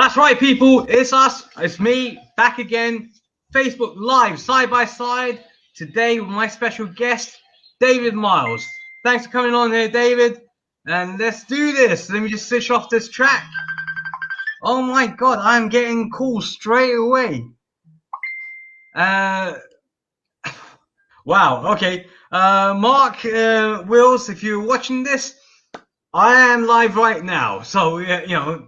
That's right, people. It's us. It's me back again. Facebook Live, side by side. Today with my special guest, David Miles. Thanks for coming on here, David. And let's do this. Let me just switch off this track. Oh my God, I'm getting calls straight away. Wow. Okay. Mark Wills, if you're watching this, I am live right now. So, you know,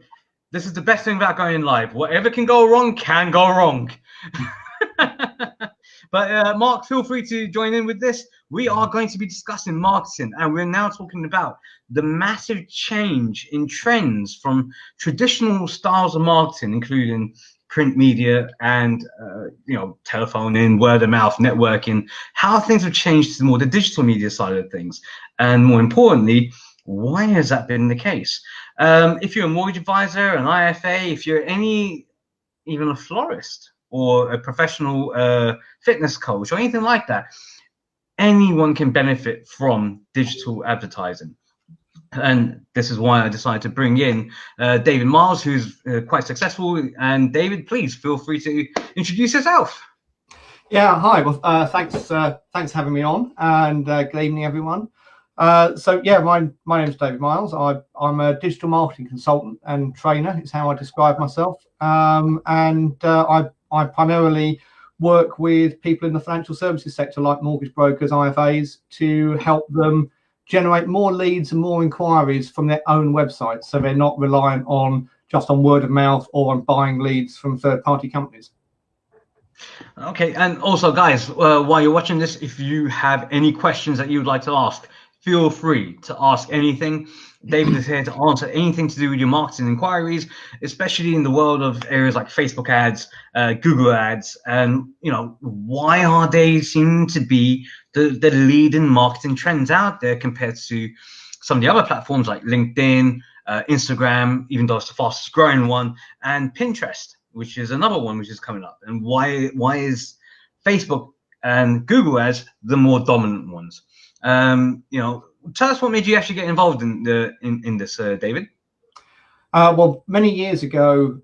this is the best thing about going live. Whatever can go wrong can go wrong. But Mark, feel free to join in with this. We are going to be discussing marketing, and we're now talking about the massive change in trends from traditional styles of marketing, including print media and telephone and word of mouth networking, how things have changed to more the digital media side of things, and more importantly, why has that been the case? If you're a mortgage advisor, an IFA, if you're even a florist or a professional fitness coach or anything like that, anyone can benefit from digital advertising. And this is why I decided to bring in David Miles, who's quite successful. And David, please feel free to introduce yourself. Yeah, hi. Well, thanks for having me on, and good evening, everyone. So yeah, my name is David Miles. I'm a digital marketing consultant and trainer. It's how I describe myself. I primarily work with people in the financial services sector, like mortgage brokers, IFAs, to help them generate more leads and more inquiries from their own websites, so they're not reliant on just on word of mouth or on buying leads from third-party companies. Okay, and also, guys, while you're watching this, if you have any questions that you would like to ask, feel free to ask anything. David is here to answer anything to do with your marketing inquiries, especially in the world of areas like Facebook ads, Google ads, and why are they seem to be the leading marketing trends out there compared to some of the other platforms like LinkedIn, Instagram, even though it's the fastest growing one, and Pinterest, which is another one which is coming up. And why is Facebook and Google ads the more dominant ones? Tell us what made you actually get involved in this, David. Well, many years ago,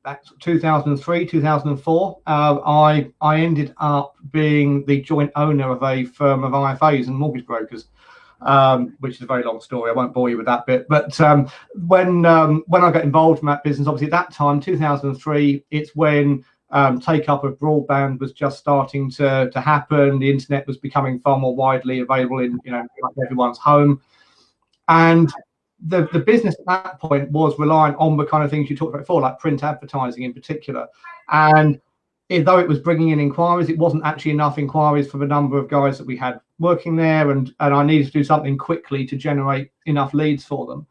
back 2003, 2004, I ended up being the joint owner of a firm of IFAs and mortgage brokers, which is a very long story. I won't bore you with that bit. But when I got involved in that business, obviously at that time, 2003, it's when take up of broadband was just starting to happen. The internet was becoming far more widely available in everyone's home, and the business at that point was reliant on the kind of things you talked about before, like print advertising in particular. And though it was bringing in inquiries, it wasn't actually enough inquiries for the number of guys that we had working there, and I needed to do something quickly to generate enough leads for them.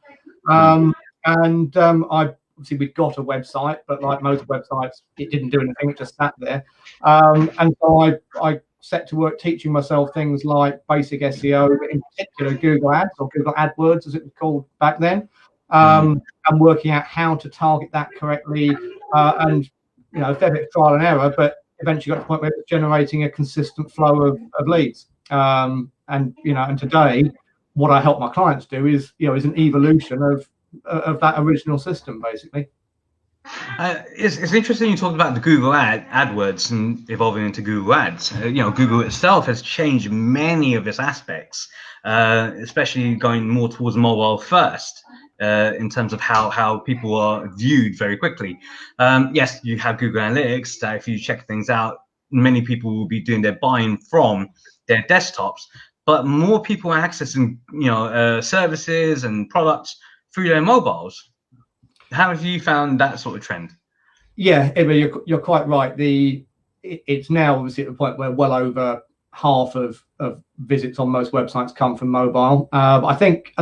Obviously, we got a website, but like most websites, it didn't do anything. It just sat there. And so I set to work teaching myself things like basic SEO, in particular Google Ads, or Google AdWords, as it was called back then, and working out how to target that correctly. And a fair bit of trial and error, but eventually got to the point where it was generating a consistent flow of leads. And today, what I help my clients do is an evolution of that original system, basically. It's interesting you talked about the Google AdWords and evolving into Google Ads. Google itself has changed many of its aspects, especially going more towards mobile first, in terms of how people are viewed very quickly. Yes, you have Google Analytics that if you check things out, many people will be doing their buying from their desktops, but more people are accessing services and products through their mobiles. How have you found that sort of trend? Yeah, you're quite right. It's now obviously at the point where well over half of visits on most websites come from mobile. I think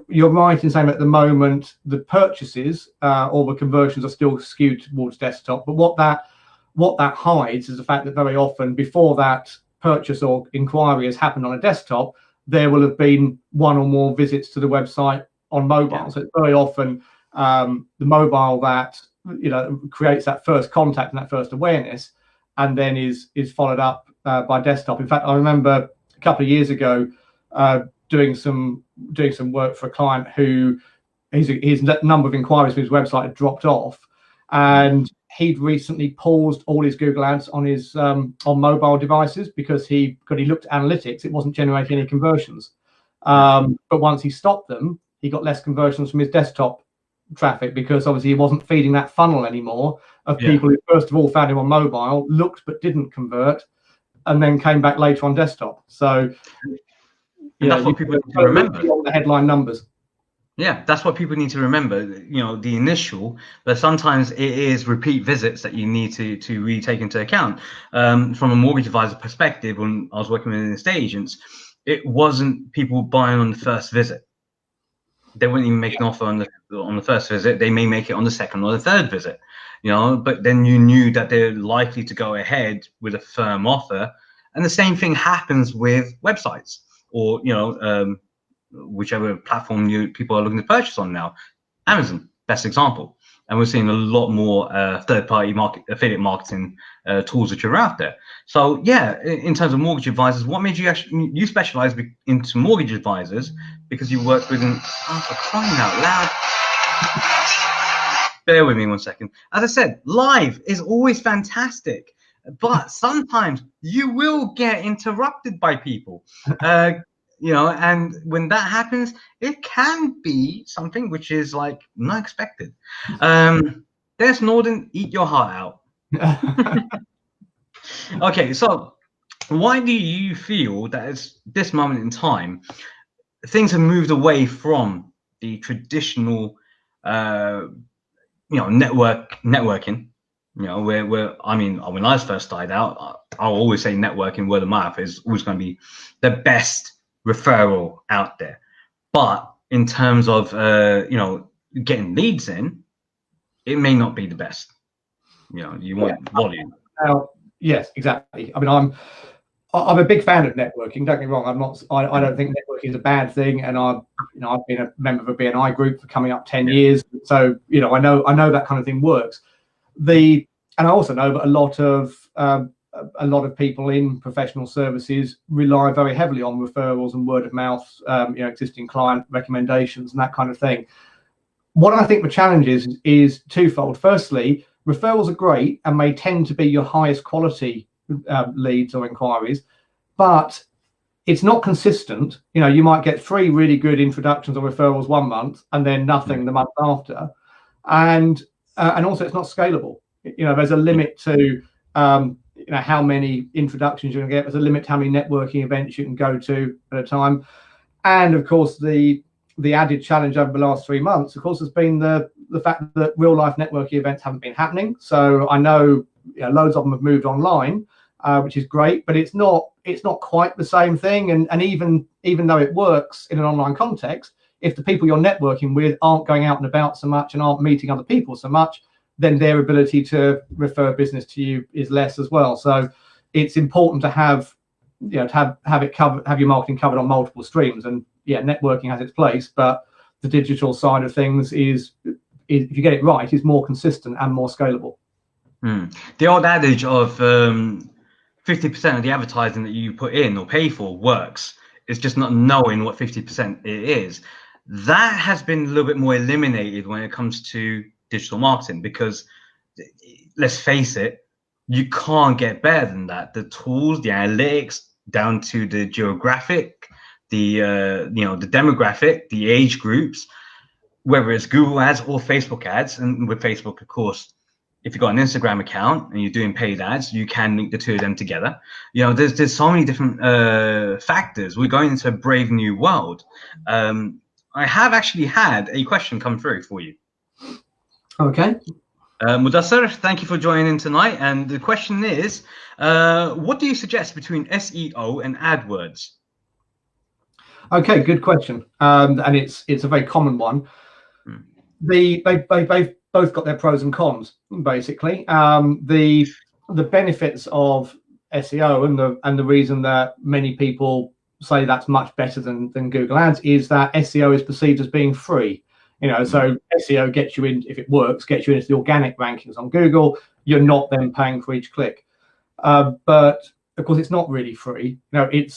you're right in saying at the moment the purchases or the conversions are still skewed towards desktop. But what that hides is the fact that very often before that purchase or inquiry has happened on a desktop, there will have been one or more visits to the website on mobile. Yeah. So it's very often the mobile that creates that first contact and that first awareness, and then is followed up by desktop. In fact, I remember a couple of years ago doing some work for a client who his number of inquiries from his website had dropped off, and he'd recently paused all his Google ads on his on mobile devices because he looked at analytics, it wasn't generating any conversions. But once he stopped them, he got less conversions from his desktop traffic, because obviously he wasn't feeding that funnel anymore of people who first of all found him on mobile, looked but didn't convert, and then came back later on desktop. So that's what people need to remember. The headline numbers. Yeah, that's what people need to remember. You know, the initial, but sometimes it is repeat visits that you need to really take into account. From a mortgage advisor perspective, when I was working with estate agents, it wasn't people buying on the first visit. They wouldn't even make an offer on the first visit. They may make it on the second or the third visit, you know. But then you knew that they're likely to go ahead with a firm offer. And the same thing happens with websites, or whichever platform people are looking to purchase on now. Amazon, best example. And we're seeing a lot more third-party affiliate marketing tools which are out there. So yeah, in terms of mortgage advisors, what made you specialize into mortgage advisors? Because you work with them. Oh, for crying out loud! Bear with me 1 second. As I said, live is always fantastic, but sometimes you will get interrupted by people. You know, and when that happens, it can be something which is like not expected. Des Norden, eat your heart out. Okay, so why do you feel that at this moment in time, things have moved away from the traditional, networking? You know, where I mean, when I first started out, I'll always say networking, word of mouth is always going to be the best referral out there. But in terms of getting leads in, it may not be the best. You know, you want volume. Yes, exactly. I mean, I'm a big fan of networking. Don't get me wrong. I don't think networking is a bad thing, and I've been a member of a BNI group for coming up 10 years. So I know that kind of thing works. And I also know that a lot of people in professional services rely very heavily on referrals and word of mouth, existing client recommendations and that kind of thing. What I think the challenge is twofold. Firstly, referrals are great and may tend to be your highest quality leads or inquiries, but it's not consistent. You might get 3 really good introductions or referrals 1 month and then nothing the month after, and also it's not scalable. There's a limit to how many introductions you're going to get. There's a limit to how many networking events you can go to at a time, and of course the added challenge over the last 3 months, of course, has been the fact that real life networking events haven't been happening. So I know loads of them have moved online, which is great, but it's not quite the same thing. And even though it works in an online context, if the people you're networking with aren't going out and about so much and aren't meeting other people so much, then their ability to refer business to you is less as well. So it's important to have it covered, have your marketing covered on multiple streams. And networking has its place, but the digital side of things is if you get it right, is more consistent and more scalable. The old adage of 50% of the advertising that you put in or pay for works. It's just not knowing what 50% it is. That has been a little bit more eliminated when it comes to digital marketing, because let's face it, you can't get better than that. The tools, the analytics, down to the geographic, the demographic, the age groups, whether it's Google ads or Facebook ads. And with Facebook, of course, if you've got an Instagram account and you're doing paid ads, you can link the two of them together. There's so many different factors. We're going into a brave new world. I have actually had a question come through for you. Okay. Mudassar, thank you for joining in tonight. And the question is, what do you suggest between SEO and AdWords? Okay, good question. And it's a very common one. They both got their pros and cons, basically. The benefits of SEO and the reason that many people say that's much better than Google Ads is that SEO is perceived as being free. So SEO gets you in, if it works, gets you into the organic rankings on Google. You're not then paying for each click. But of course, it's not really free. I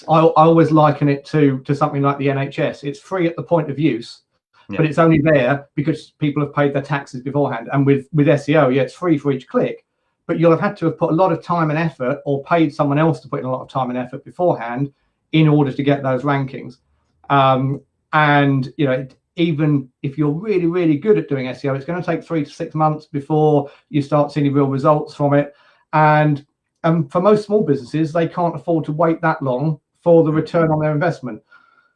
always liken it to something like the NHS. It's free at the point of use, but it's only there because people have paid their taxes beforehand. And with SEO, yeah, it's free for each click, but you'll have had to have put a lot of time and effort, or paid someone else to put in a lot of time and effort beforehand in order to get those rankings. And you know, even if you're really, really good at doing SEO, it's going to take 3 to 6 months before you start seeing real results from it. And for most small businesses, they can't afford to wait that long for the return on their investment.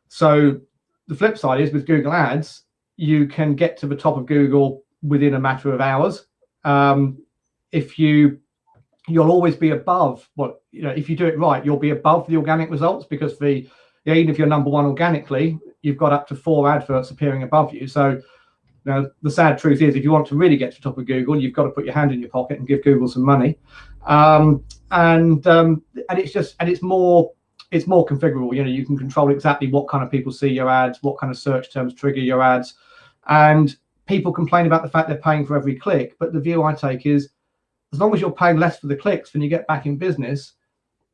So the flip side is, with Google Ads, you can get to the top of Google within a matter of hours. If you'll always be above what, you know, if you do it right, you'll be above the organic results, because even if you're number one organically, you've got up to 4 adverts appearing above you. So, you know, the sad truth is, if you want to really get to the top of Google, you've got to put your hand in your pocket and give Google some money. And it's more configurable. You know, you can control exactly what kind of people see your ads, what kind of search terms trigger your ads. And people complain about the fact they're paying for every click, but the view I take is, as long as you're paying less for the clicks than you get back in business,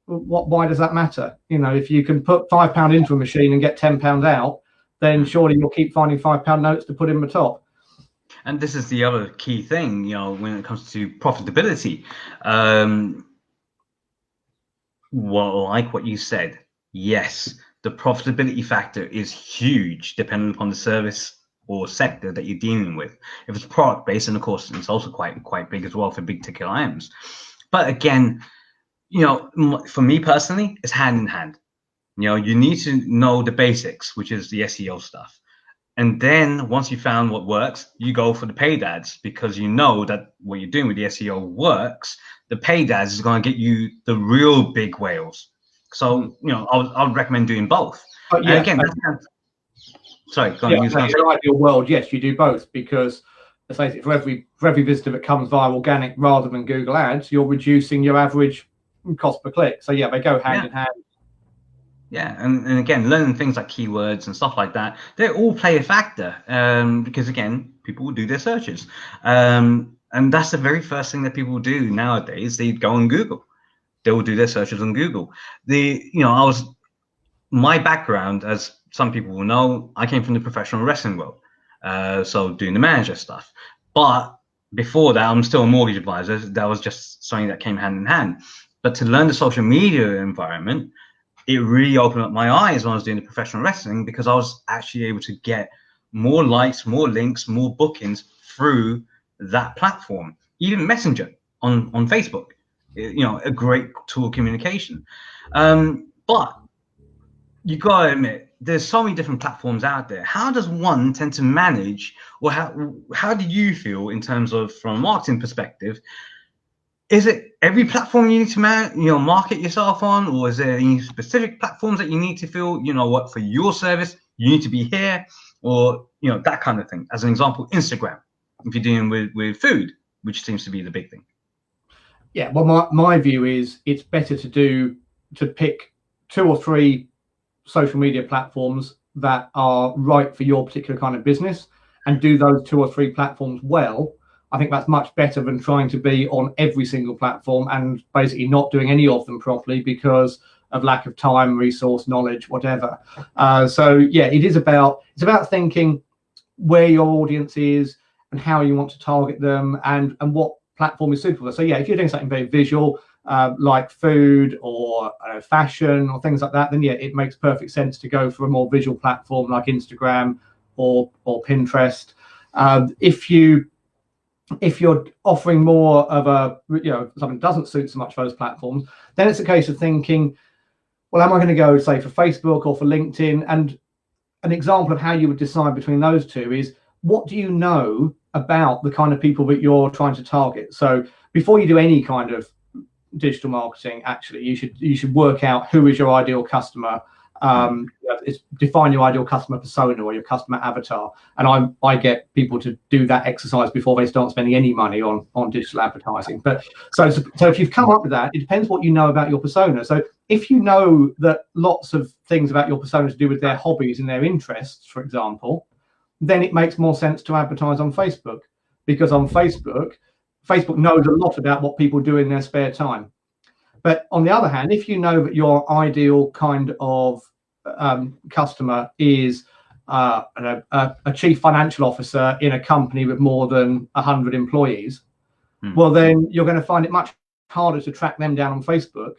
why does that matter? You know, if you can put £5 into a machine and get £10 out, then surely you'll keep finding £5 notes to put in the top. And this is the other key thing, you know, when it comes to profitability. Well, like what you said, yes, the profitability factor is huge depending upon the service or sector that you're dealing with. If it's product based, and of course it's also quite big as well for big ticket items. But again, you know, for me personally, it's hand in hand. You know, you need to know the basics, which is the SEO stuff. And then once you found what works, you go for the paid ads, because you know that what you're doing with the SEO works. The paid ads is going to get you the real big whales. So, you know, I would recommend doing both. But yeah, again, sorry, go on. Yeah, in an ideal world, yes, you do both, because let's face it, for every visitor that comes via organic rather than Google Ads, you're reducing your average cost per click. So yeah, they go hand in hand. Yeah, and again, learning things like keywords and stuff like that, they all play a factor, because again, people will do their searches, and that's the very first thing that people do nowadays. They go on Google, they will do their searches on Google. My background, as some people will know, I came from the professional wrestling world, so doing the manager stuff. But before that, I'm still a mortgage advisor. That was just something that came hand in hand. But to learn the social media environment, it really opened up my eyes when I was doing the professional wrestling, because I was actually able to get more likes, more links, more bookings through that platform. Even Messenger on Facebook, you know, a great tool of communication. But you gotta admit, there's so many different platforms out there. How does one tend to manage, or how do you feel in terms of, from a marketing perspective? Is it every platform you need to market yourself on, or is there any specific platforms that you need to feel, you know what, for your service you need to be here, or you know, that kind of thing? As an example, Instagram, if you're dealing with food, which seems to be the big thing. Yeah, well, my view is it's better to pick 2 or 3 social media platforms that are right for your particular kind of business, and do those 2 or 3 platforms well. I think that's much better than trying to be on every single platform and basically not doing any of them properly because of lack of time, resource, knowledge, whatever. So yeah, it's about thinking where your audience is and how you want to target them, and what platform is suitable. So yeah, if you're doing something very visual, like food or fashion or things like that, then yeah, it makes perfect sense to go for a more visual platform like Instagram or Pinterest. If you're offering more of a, you know, something that doesn't suit so much those platforms, then it's a case of thinking, well, am I going to go, say, for Facebook or for LinkedIn? And an example of how you would decide between those two is, what do you know about the kind of people that you're trying to target? So before you do any kind of digital marketing, actually, you should work out who is your ideal customer. Define your ideal customer persona or your customer avatar, and I get people to do that exercise before they start spending any money on digital advertising. But so if you've come up with that, it depends what you know about your persona. So if you know that lots of things about your persona to do with their hobbies and their interests, for example, then it makes more sense to advertise on Facebook, because on Facebook knows a lot about what people do in their spare time. But on the other hand, if you know that your ideal kind of customer is a chief financial officer in a company with more than 100 employees, well, then you're going to find it much harder to track them down on Facebook,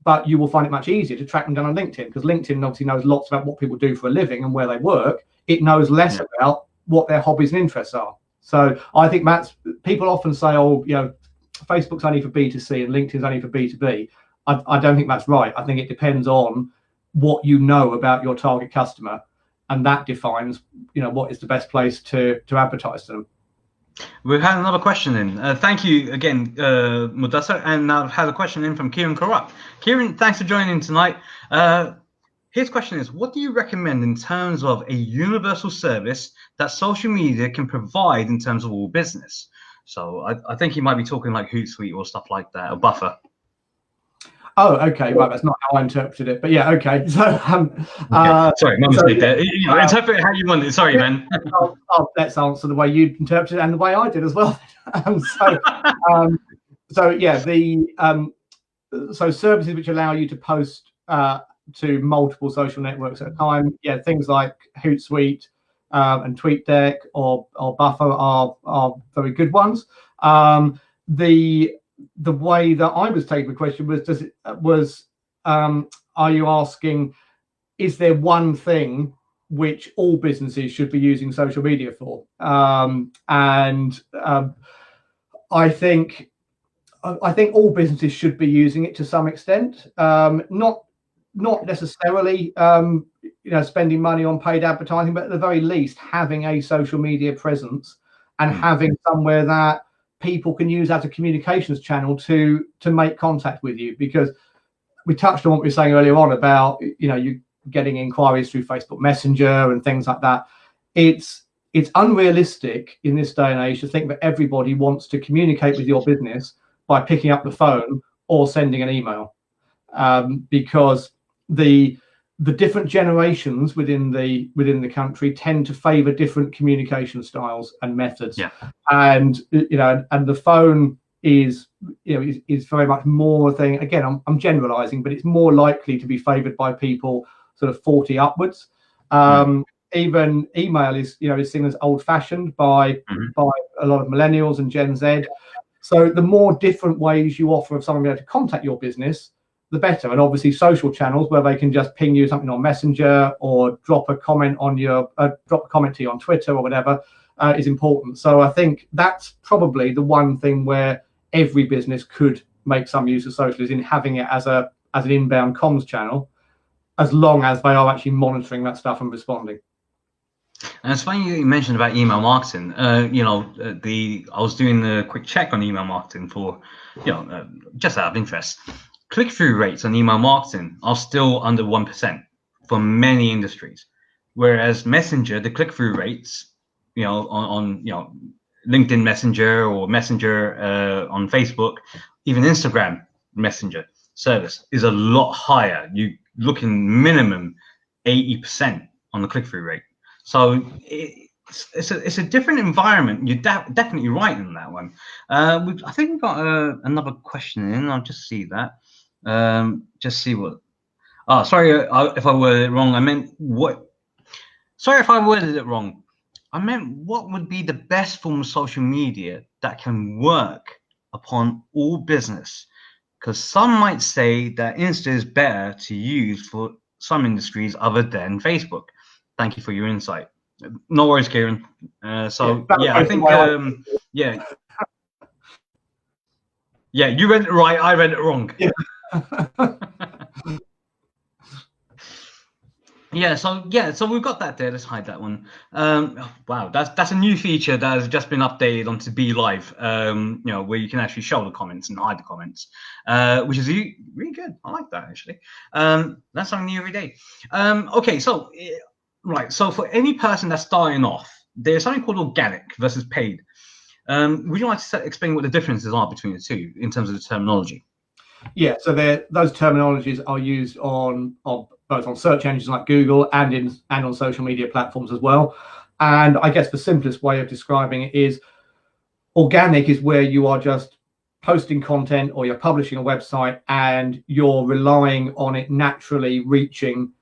but you will find it much easier to track them down on LinkedIn, because LinkedIn obviously knows lots about what people do for a living and where they work. It knows less about what their hobbies and interests are. So I think people often say, oh, Facebook's only for B2C and LinkedIn's only for B2B. I don't think that's right. I think it depends on what you know about your target customer, and that defines, what is the best place to advertise to them. We've had another question in. Thank you again, Mudassar. And I've had a question in from Kieran Corrupt. Kieran, thanks for joining tonight. His question is, what do you recommend in terms of a universal service that social media can provide in terms of all business? So I think he might be talking like Hootsuite or stuff like that, or Buffer. Oh, okay. Right, that's not how I interpreted it, but yeah, okay. So, sorry, my mistake there. Interpret it how you want it. Sorry, man. Let's answer the way you interpreted it and the way I did as well. So services which allow you to post to multiple social networks at a time. Yeah, things like Hootsuite and TweetDeck or Buffer are very good ones. The way that I was taking the question was, are you asking, is there one thing which all businesses should be using social media for? I think all businesses should be using it to some extent. Not necessarily spending money on paid advertising, but at the very least having a social media presence and having somewhere that people can use as a communications channel to make contact with you. Because we touched on what we were saying earlier on about you getting inquiries through Facebook Messenger and things like that. It's unrealistic in this day and age to think that everybody wants to communicate with your business by picking up the phone or sending an email, because the different generations within the country tend to favor different communication styles and methods. And the phone is very much more a thing. Again, I'm generalizing, but it's more likely to be favored by people sort of 40 upwards. Even email is seen as old-fashioned by a lot of millennials and Gen Z. So the more different ways you offer of someone being able to contact your business, the better. And obviously social channels where they can just ping you something on Messenger or drop a comment to you on Twitter or whatever is important. So I think that's probably the one thing where every business could make some use of social, is in having it as an inbound comms channel, as long as they are actually monitoring that stuff and responding. And it's funny you mentioned about email marketing. I was doing a quick check on email marketing for, just out of interest. Click-through rates on email marketing are still under 1% for many industries, whereas Messenger, the click-through rates, on LinkedIn Messenger or Messenger on Facebook, even Instagram Messenger service is a lot higher. You looking minimum 80% on the click-through rate. So it's a different environment. You're definitely right in that one. I think we've got another question in. I'll just see that. Just see what. Oh, sorry if I worded it wrong. I meant what? Sorry if I worded it wrong. I meant what would be the best form of social media that can work upon all business? Because some might say that Insta is better to use for some industries other than Facebook. Thank you for your insight. No worries, Kieran. I think you read it right. I read it wrong. So we've got that there. Let's hide that one. Wow, that's a new feature that has just been updated onto Be Live. Where you can actually show the comments and hide the comments, which is really good. I like that actually. That's something new every day. So for any person that's starting off, there's something called organic versus paid. Would you like to explain what the differences are between the two in terms of the terminology? Yeah, so those terminologies are used on both on search engines like Google and on social media platforms as well. And I guess the simplest way of describing it is organic is where you are just posting content or you're publishing a website and you're relying on it naturally reaching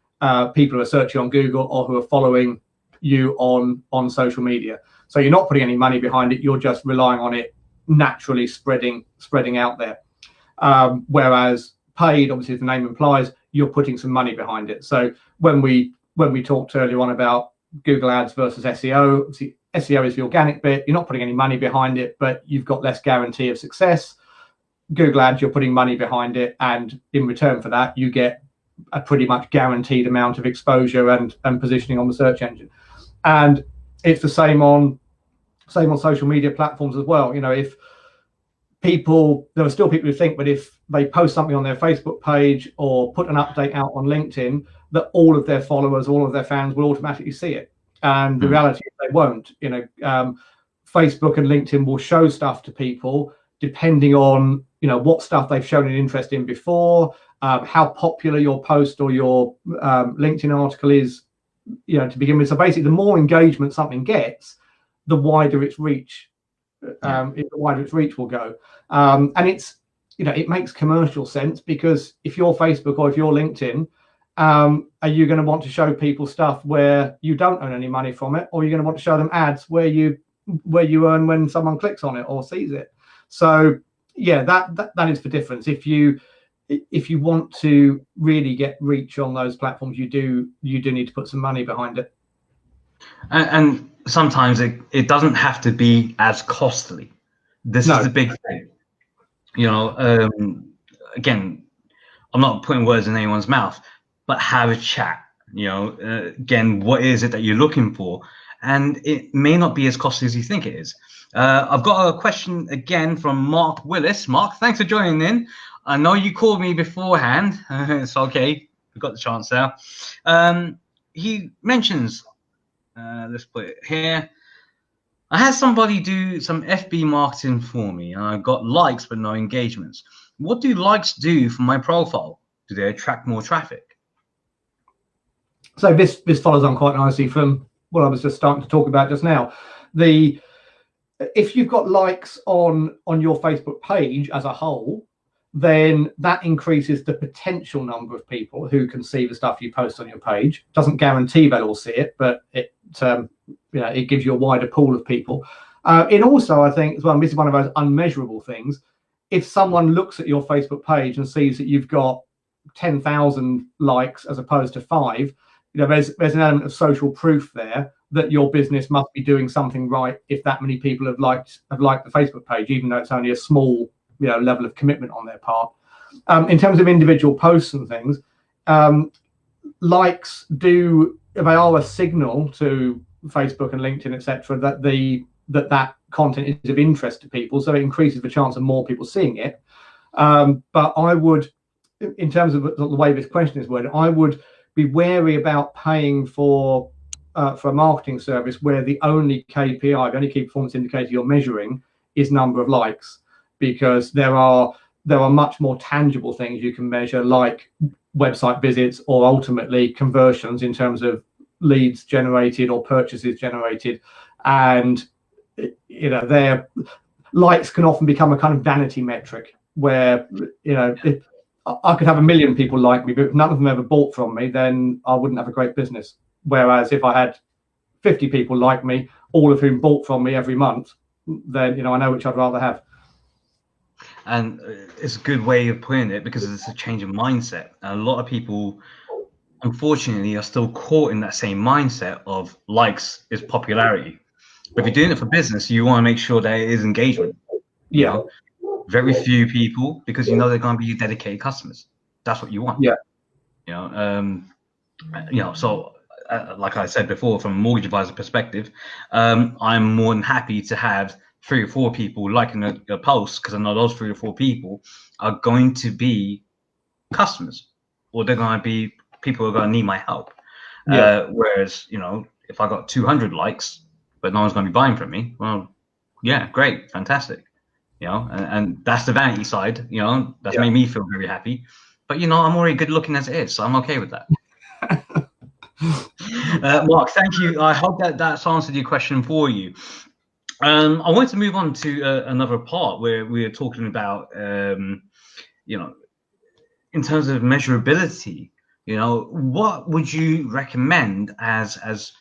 people who are searching on Google or who are following you on social media. So you're not putting any money behind it. You're just relying on it naturally spreading out there. Whereas paid, obviously, as the name implies, you're putting some money behind it. So when we talked earlier on about Google Ads versus SEO, obviously SEO is the organic bit. You're not putting any money behind it, but you've got less guarantee of success. Google Ads, you're putting money behind it, and in return for that, you get a pretty much guaranteed amount of exposure and positioning on the search engine. And it's the same on social media platforms as well. If there are still people who think that if they post something on their Facebook page or put an update out on LinkedIn, that all of their followers, all of their fans will automatically see it. And the reality is they won't. Facebook and LinkedIn will show stuff to people depending on what stuff they've shown an interest in before, how popular your post or your LinkedIn article is, to begin with. So basically, the more engagement something gets, the wider its reach. The wider its reach will go, and it makes commercial sense, because if you're Facebook or if you're LinkedIn, are you going to want to show people stuff where you don't earn any money from it, or are you going to want to show them ads where you earn when someone clicks on it or sees it? So that is the difference. If you want to really get reach on those platforms, you do need to put some money behind it. And sometimes it doesn't have to be as costly. This is the big thing. Again, I'm not putting words in anyone's mouth, but have a chat. Again, what is it that you're looking for? And it may not be as costly as you think it is. I've got a question again from Mark Willis. Mark, thanks for joining in. I know you called me beforehand. It's okay. We got the chance now. He mentions, let's put it here. I had somebody do some FB marketing for me, and I got likes but no engagements. What do likes do for my profile? Do they attract more traffic? So this follows on quite nicely from what I was just starting to talk about just now. If you've got likes on your Facebook page as a whole, then that increases the potential number of people who can see the stuff you post on your page. Doesn't guarantee they'll all see it, but it gives you a wider pool of people. It also, I think, as well, and this is one of those unmeasurable things, if someone looks at your Facebook page and sees that you've got 10,000 likes as opposed to 5, there's an element of social proof there that your business must be doing something right if that many people have liked the Facebook page, even though it's only a small level of commitment on their part. In terms of individual posts and things, likes they are a signal to Facebook and LinkedIn, etc., that content is of interest to people, so it increases the chance of more people seeing it. But I would, in terms of the way this question is worded, I would be wary about paying for a marketing service where the only KPI, the only key performance indicator you're measuring is number of likes, because there are much more tangible things you can measure, like website visits or ultimately conversions in terms of leads generated or purchases generated. And their likes can often become a kind of vanity metric where I could have 1 million people like me, but if none of them ever bought from me, then I wouldn't have a great business. Whereas if I had 50 people like me, all of whom bought from me every month, then I know which I'd rather have. And it's a good way of putting it, because it's a change of mindset. And a lot of people, unfortunately, are still caught in that same mindset of likes is popularity. But if you're doing it for business, you want to make sure that it is engagement. Very few people, because they're going to be dedicated customers. That's what you want. So like I said before, from a mortgage advisor perspective, I'm more than happy to have 3 or 4 people liking a post, because I know those 3 or 4 people are going to be customers, or they're going to be people who are going to need my help. Whereas, if I got 200 likes, but no one's going to be buying from me, well, yeah, great, fantastic. And that's the vanity side, that's made me feel very happy. But, I'm already good looking as it is, so I'm okay with that. Mark, thank you. I hope that's answered your question for you. I want to move on to another part where we are talking about, in terms of measurability, what would you recommend as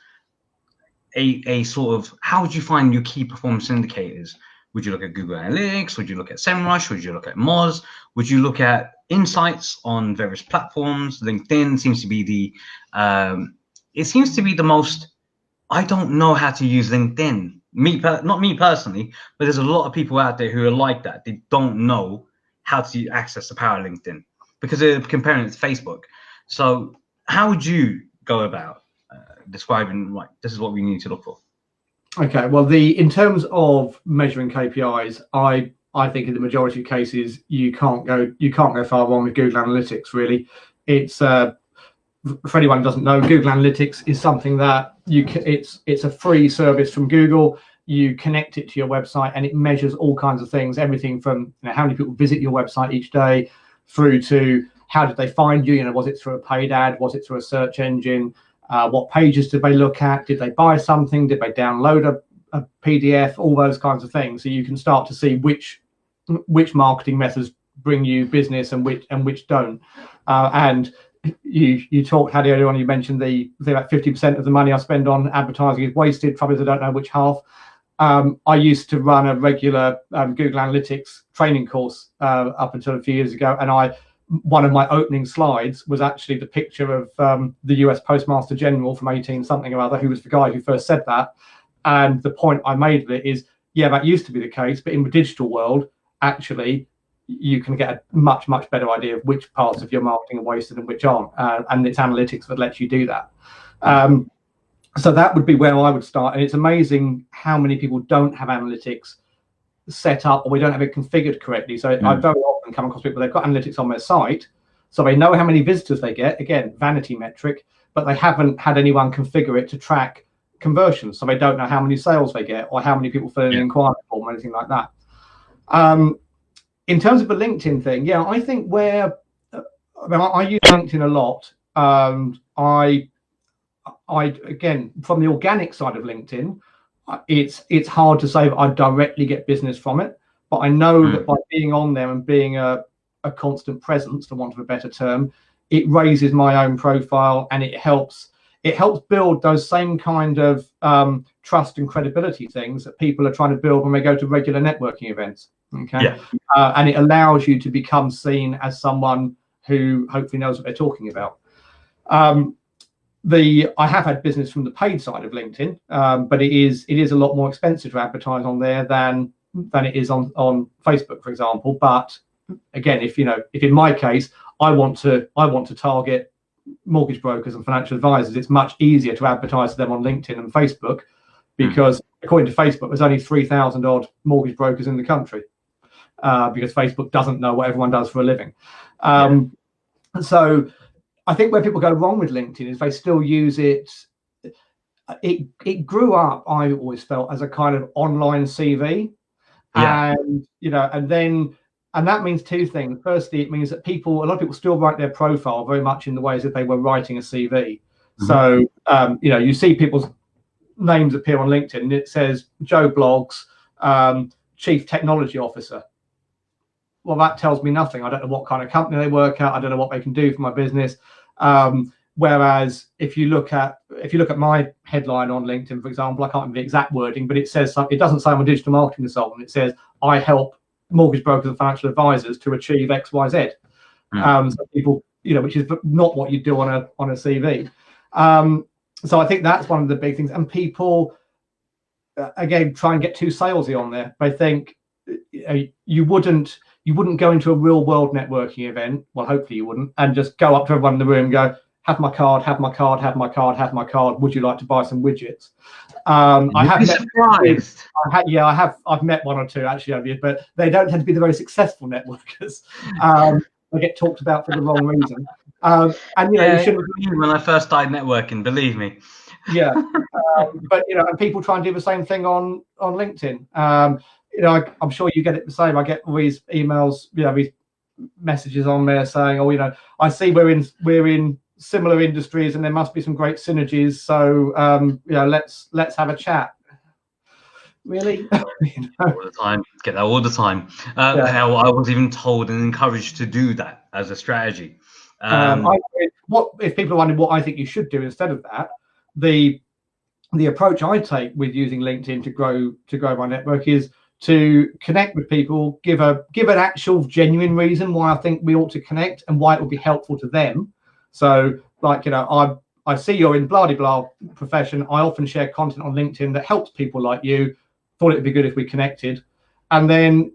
a sort of, how would you find your key performance indicators? Would you look at Google Analytics? Would you look at SEMrush? Would you look at Moz? Would you look at insights on various platforms? LinkedIn seems to be it seems to be the most. I don't know how to use LinkedIn. Not me personally, but there's a lot of people out there who are like that. They don't know how to access the power of LinkedIn because they're comparing it to Facebook. So how would you go about describing, like, this is what we need to look for? Okay, well, in terms of measuring KPIs, I think in the majority of cases you can't go far wrong with Google Analytics. Really, it's for anyone who doesn't know, Google Analytics is something that it's a free service from Google. You connect it to your website, and it measures all kinds of things, everything from how many people visit your website each day, through to how did they find you. Was it through a paid ad? Was it through a search engine? What pages did they look at? Did they buy something? Did they download a PDF? All those kinds of things. So you can start to see which marketing methods bring you business and which don't. And you talked, Hadi, earlier on, you mentioned about 50% of the money I spend on advertising is wasted. Probably I don't know which half. I used to run a regular Google Analytics training course up until a few years ago, and one of my opening slides was actually the picture of the US Postmaster General from 18 something or other, who was the guy who first said that. And the point I made of it is, yeah, that used to be the case, but in the digital world, actually, you can get a much, much better idea of which parts of your marketing are wasted and which aren't. And it's analytics that lets you do that. So that would be where I would start. And it's amazing how many people don't have analytics set up, or we don't have it configured correctly. So I very often come across people, they've got analytics on their site, so they know how many visitors they get, again, vanity metric, but they haven't had anyone configure it to track conversions, so they don't know how many sales they get or how many people fill in an inquiry form or anything like that. In terms of the LinkedIn thing, yeah, I think I use LinkedIn a lot. I again, from the organic side of LinkedIn, it's hard to say that I directly get business from it, but I know that by being on there and being a constant presence, for want of a better term, it raises my own profile, and it helps build those same kind of trust and credibility things that people are trying to build when they go to regular networking events. Okay, and it allows you to become seen as someone who hopefully knows what they're talking about. I have had business from the paid side of LinkedIn, but it is a lot more expensive to advertise on there than it is on Facebook, for example. But again, if in my case I want to target mortgage brokers and financial advisors, it's much easier to advertise to them on LinkedIn and Facebook, because according to Facebook, there's only 3,000 odd mortgage brokers in the country, because Facebook doesn't know what everyone does for a living. So I think where people go wrong with LinkedIn is they still use it. It grew up, I always felt, as a kind of online CV, and and that means two things. Firstly, it means that a lot of people still write their profile very much in the ways that they were writing a CV. So you see people's names appear on LinkedIn, and it says Joe Bloggs, Chief Technology Officer. Well, that tells me nothing. I don't know what kind of company they work at. I don't know what they can do for my business. Whereas if you look at my headline on LinkedIn, for example, I can't remember the exact wording, but it says something. It doesn't say I'm a digital marketing consultant. It says I help mortgage brokers and financial advisors to achieve X, Y, Z. So people, which is not what you do on a CV. So I think that's one of the big things. And people, again, try and get too salesy on there. They think you wouldn't go into a real world networking event. Well, hopefully you wouldn't, and just go up to everyone in the room and go, have my card, have my card, have my card, have my card. Would you like to buy some widgets? I have met surprised. I've met one or two actually, but they don't tend to be the very successful networkers. They get talked about for the wrong reason. And you shouldn't. When I first started networking, believe me. But and people try and do the same thing on LinkedIn. I'm sure you get it the same. I get all these emails, these messages on there saying, "Oh, I see we're in similar industries, and there must be some great synergies. So, let's have a chat." Really? All the time. Get that all the time. Hell, I was even told and encouraged to do that as a strategy. If people are wondering what I think you should do instead of that, the approach I take with using LinkedIn to grow my network is to connect with people, give an actual genuine reason why I think we ought to connect and why it would be helpful to them. So, like, I see you're in blah blah profession. I often share content on LinkedIn that helps people like you. Thought it'd be good if we connected. And then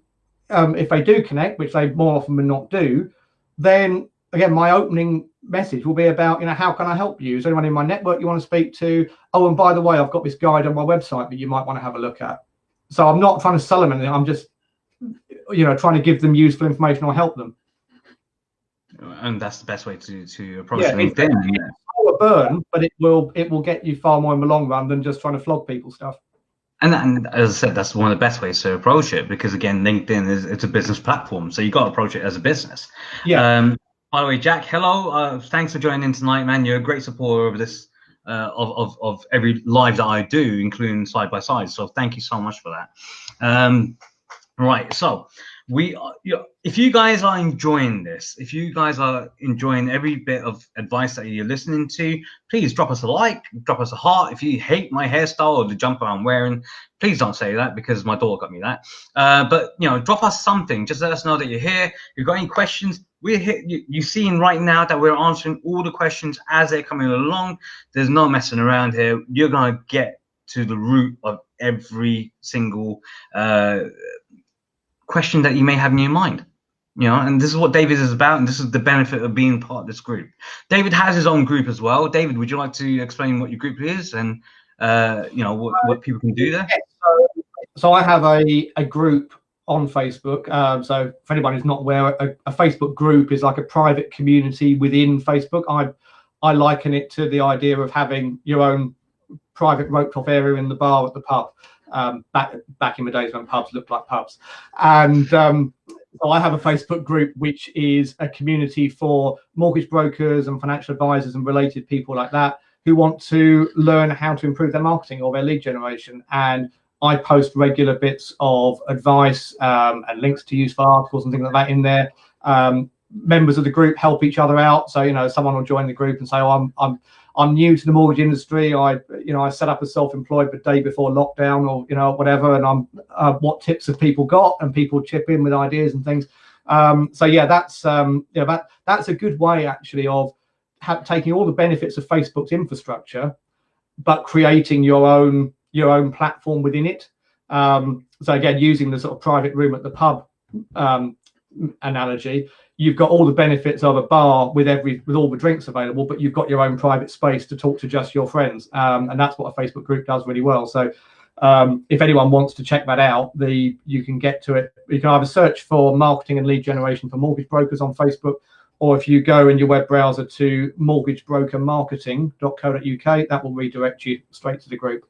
if they do connect, which they more often than not do, then again, my opening message will be about, how can I help you? Is there anyone in my network you want to speak to? Oh, and by the way, I've got this guide on my website that you might want to have a look at. So I'm not trying to sell them anything. I'm just, trying to give them useful information or help them. And that's the best way to approach LinkedIn. It's a burn, but it will get you far more in the long run than just trying to flog people stuff. And as I said, that's one of the best ways to approach it, because again, LinkedIn it's a business platform, so you got to approach it as a business. Yeah. By the way, Jack, hello. Thanks for joining in tonight, man. You're a great supporter of this, of every live that I do, including side by side. So thank you so much for that. Right. So if you guys are enjoying this, if you guys are enjoying every bit of advice that you're listening to, please drop us a like, drop us a heart. If you hate my hairstyle or the jumper I'm wearing, please don't say that, because my daughter got me that. But drop us something. Just let us know that you're here. If you've got any questions, we're here. You're seeing right now that we're answering all the questions as they're coming along. There's no messing around here. You're gonna get to the root of every single question that you may have in your mind, and this is what David is about, and this is the benefit of being part of this group. David has his own group as well. David, would you like to explain what your group is and what people can do there? So I have a group on Facebook. So for anyone who's not aware, a Facebook group is like a private community within Facebook. I liken it to the idea of having your own private roped off area in the bar at the pub. Back in the days when pubs looked like pubs. And so I have a Facebook group which is a community for mortgage brokers and financial advisors and related people like that who want to learn how to improve their marketing or their lead generation. And I post regular bits of advice and links to use for articles and things like that in there. Members of the group help each other out. So someone will join the group and say, "Oh, I'm new to the mortgage industry. I set up as self-employed the day before lockdown, or whatever. And what tips have people got?" And people chip in with ideas and things. So yeah, that's a good way actually of taking all the benefits of Facebook's infrastructure, but creating your own platform within it. So again, using the sort of private room at the pub analogy, you've got all the benefits of a bar with all the drinks available, but you've got your own private space to talk to just your friends, and that's what a Facebook group does really well. So if anyone wants to check that out, you can get to it. You can either search for marketing and lead generation for mortgage brokers on Facebook, or if you go in your web browser to mortgagebrokermarketing.co.uk, that will redirect you straight to the group.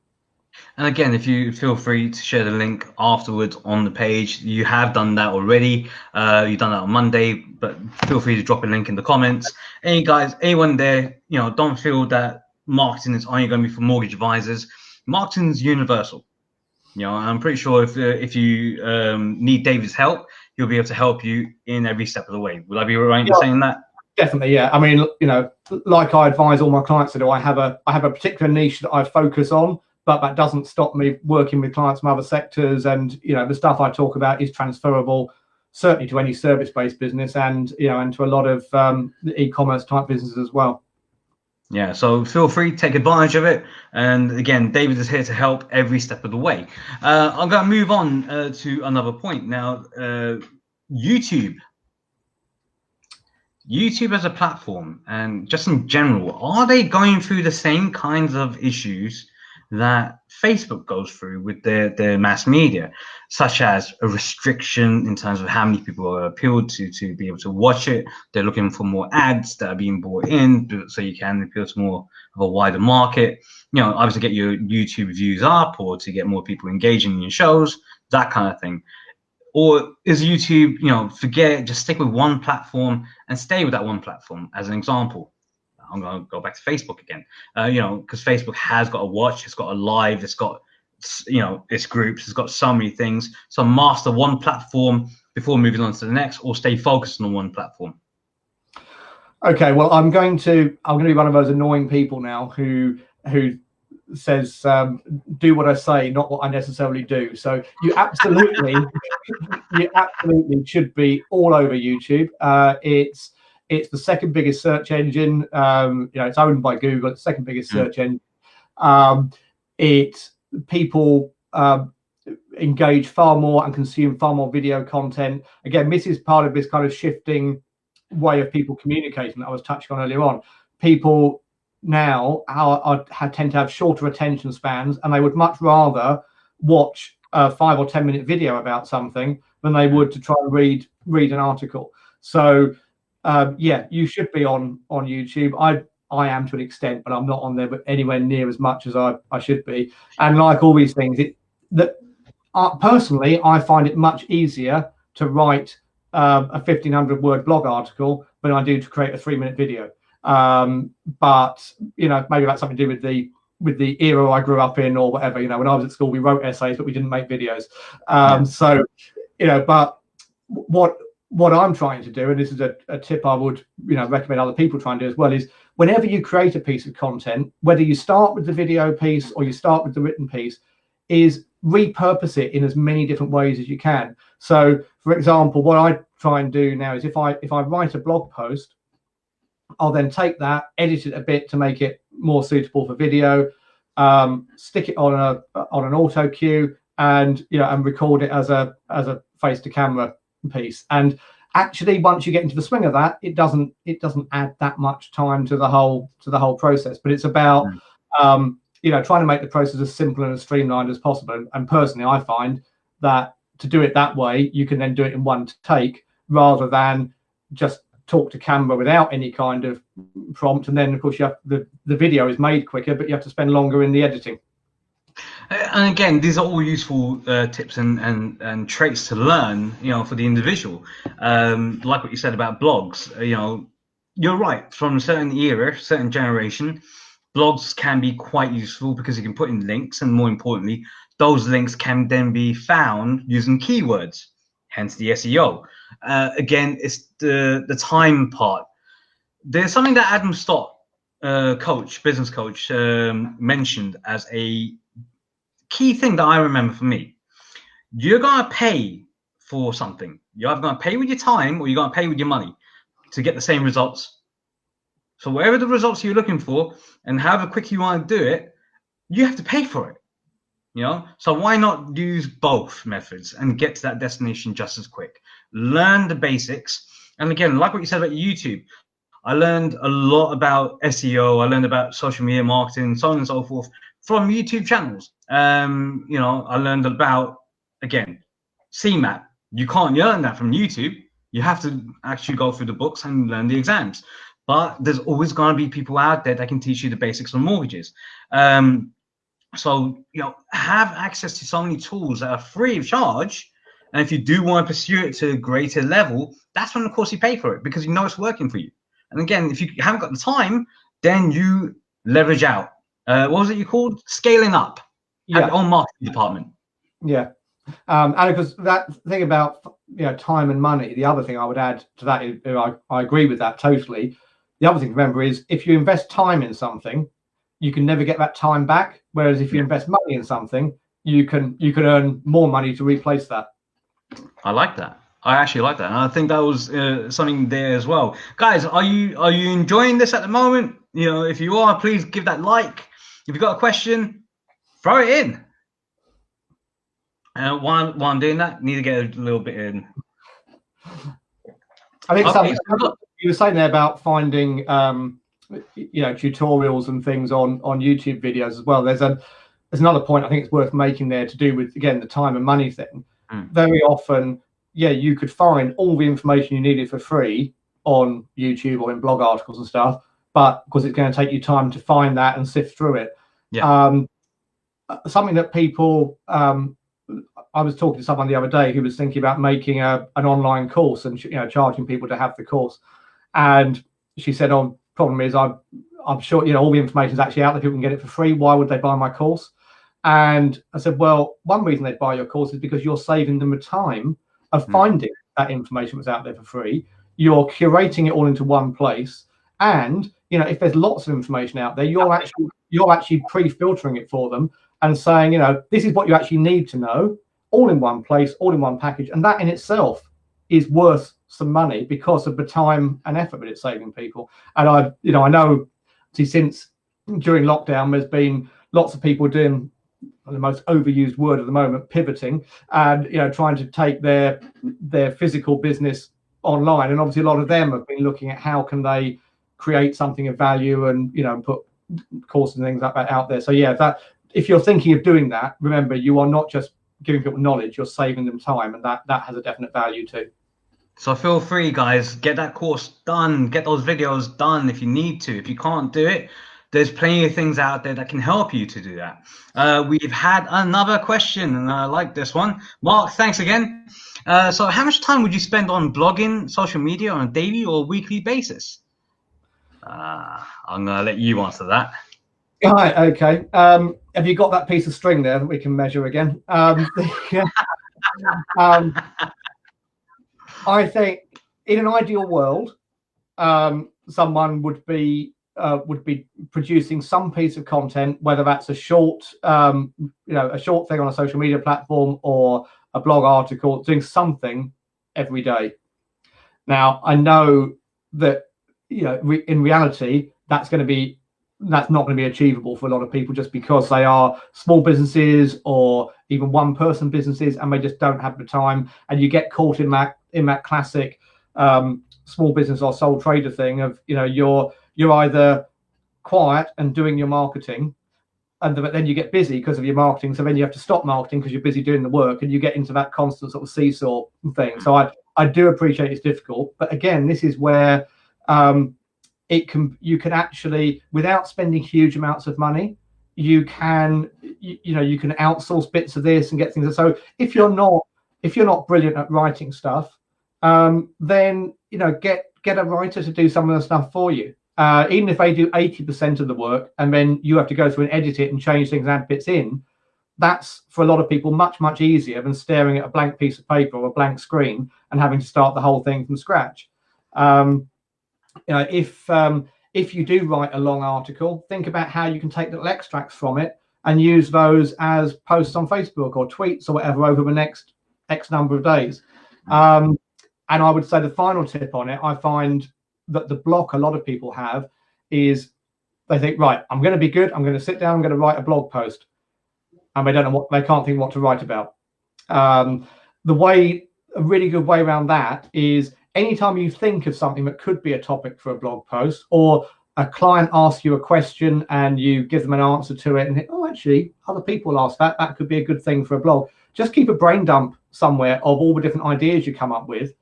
And again, if you feel free to share the link afterwards on the page. You have done that already. You've done that on Monday, but feel free to drop a link in the comments. Anyone there, don't feel that marketing is only going to be for mortgage advisors. Marketing is universal. I'm pretty sure if you need David's help, he'll be able to help you in every step of the way. Would I be right in saying that? Definitely, yeah. I mean, like I advise all my clients to do, I have a particular niche that I focus on. But that doesn't stop me working with clients from other sectors, and the stuff I talk about is transferable, certainly to any service-based business, and and to a lot of e-commerce type businesses as well. Yeah, so feel free to take advantage of it. And again, David is here to help every step of the way. I'm going to move on to another point now. YouTube as a platform, and just in general, are they going through the same kinds of issues that Facebook goes through with their mass media, such as a restriction in terms of how many people are appealed to be able to watch it? They're looking for more ads that are being brought in so you can appeal to more of a wider market, obviously get your YouTube views up, or to get more people engaging in your shows, that kind of thing. Or is YouTube, just stick with one platform and stay with that one platform? As an example, I'm going to go back to Facebook again, because Facebook has got a watch, it's got a live, it's got, its groups, it's got so many things. So master one platform before moving on to the next, or stay focused on one platform. Okay, well, I'm going to be one of those annoying people now who says, do what I say, not what I necessarily do. So you absolutely, you absolutely should be all over YouTube. It's the second biggest search engine. It's owned by Google. It's the second biggest search engine. People engage far more and consume far more video content. Again, this is part of this kind of shifting way of people communicating that I was touching on earlier on. People now tend to have shorter attention spans, and they would much rather watch a 5 or 10 minute video about something than they would to try and read an article. So yeah, you should be on YouTube. I am to an extent, but I'm not on there but anywhere near as much as I should be. And like all these things, personally, I find it much easier to write a 1,500 word blog article than I do to create a 3-minute video. But maybe that's something to do with the era I grew up in or whatever. When I was at school, we wrote essays, but we didn't make videos. So but what I'm trying to do, and this is a tip I would recommend other people try and do as well, is whenever you create a piece of content, whether you start with the video piece or you start with the written piece, is repurpose it in as many different ways as you can. So for example, what I try and do now is if I write a blog post, I'll then take that, edit it a bit to make it more suitable for video, stick it on an auto cue, and record it as a face to camera piece. And actually, once you get into the swing of that, it doesn't add that much time to the whole process. But it's about trying to make the process as simple and as streamlined as possible. And personally, I find that to do it that way, you can then do it in one take rather than just talk to camera without any kind of prompt. And then, of course, you have the video is made quicker, but you have to spend longer in the editing. And again, these are all useful tips and traits to learn, for the individual. Like what you said about blogs, you're right. From a certain era, certain generation, blogs can be quite useful because you can put in links, and more importantly, those links can then be found using keywords, hence the SEO. Again, it's the time part. There's something that Adam Stott, business coach, mentioned as a key thing that I remember for me. You're gonna pay for something. You're either gonna pay with your time or you're gonna pay with your money to get the same results. So whatever the results you're looking for and however quick you want to do it, you have to pay for it. So why not use both methods and get to that destination just as quick? Learn the basics. And again, like what you said about YouTube, I learned a lot about SEO. I learned about social media marketing, so on and so forth, from YouTube channels. I learned about, again, CMAP. You can't learn that from YouTube. You have to actually go through the books and learn the exams. But there's always going to be people out there that can teach you the basics of mortgages. So, have access to so many tools that are free of charge. And if you do want to pursue it to a greater level, that's when, of course, you pay for it because it's working for you. And again, if you haven't got the time, then you leverage out. What was it you called? Scaling up. Have your own marketing department. Yeah. And because that thing about time and money, the other thing I would add to that is I agree with that totally. The other thing to remember is if you invest time in something, you can never get that time back. Whereas if you invest money in something, you can earn more money to replace that. I like that. I actually like that. And I think that was something there as well. Guys, are you enjoying this at the moment? If you are, please give that like. If you've got a question, throw it in. While I'm doing that, need to get a little bit in. I think something you were saying there about finding tutorials and things on YouTube videos as well. There's another point I think it's worth making there to do with, again, the time and money thing. Very often, you could find all the information you needed for free on YouTube or in blog articles and stuff, but because it's going to take you time to find that and sift through it. Something that people I was talking to someone the other day who was thinking about making an online course and charging people to have the course, and she said, problem is I'm sure all the information is actually out there, people can get it for free, why would they buy my course? And I said, well, one reason they buy your course is because you're saving them the time of finding that information that's out there for free. You're curating it all into one place, And if there's lots of information out there, you're actually pre-filtering it for them and saying, this is what you actually need to know, all in one place, all in one package. And that in itself is worth some money because of the time and effort that it's saving people. And I know, since during lockdown, there's been lots of people doing the most overused word at the moment, pivoting, and trying to take their physical business online. And obviously a lot of them have been looking at how can they create something of value and put courses and things like that out there. So yeah, if you're thinking of doing that, remember, you are not just giving people knowledge, you're saving them time, and that has a definite value too. So feel free, guys, get that course done, get those videos done if you need to. If you can't do it, there's plenty of things out there that can help you to do that. We've had another question, and I like this one. Mark, thanks again. So how much time would you spend on blogging, social media on a daily or weekly basis? I'm going to let you answer that. Right, okay. Have you got that piece of string there that we can measure again? I think in an ideal world, someone would be producing some piece of content, whether that's a short thing on a social media platform or a blog article, doing something every day. Now, I know that in reality, that's not going to be achievable for a lot of people, just because they are small businesses or even one-person businesses, and they just don't have the time. And you get caught in that classic small business or sole trader thing of you're either quiet and doing your marketing, but then you get busy because of your marketing, so then you have to stop marketing because you're busy doing the work, and you get into that constant sort of seesaw thing. So I do appreciate it's difficult, but again, this is where you can actually, without spending huge amounts of money, you can outsource bits of this and get things. So if you're not brilliant at writing stuff, then get a writer to do some of the stuff for you. Even if they do 80% of the work, and then you have to go through and edit it and change things, add bits in, that's for a lot of people much easier than staring at a blank piece of paper or a blank screen and having to start the whole thing from scratch. If you do write a long article, think about how you can take little extracts from it and use those as posts on Facebook or tweets or whatever over the next X number of days. And I would say the final tip on it, I find that the block a lot of people have is they think, right, I'm going to be good, I'm going to sit down, I'm going to write a blog post, and they can't think what to write about. A really good way around that is anytime you think of something that could be a topic for a blog post, or a client asks you a question and you give them an answer to it and think, oh, actually, other people ask that could be a good thing for a blog. Just keep a brain dump somewhere of all the different ideas you come up with.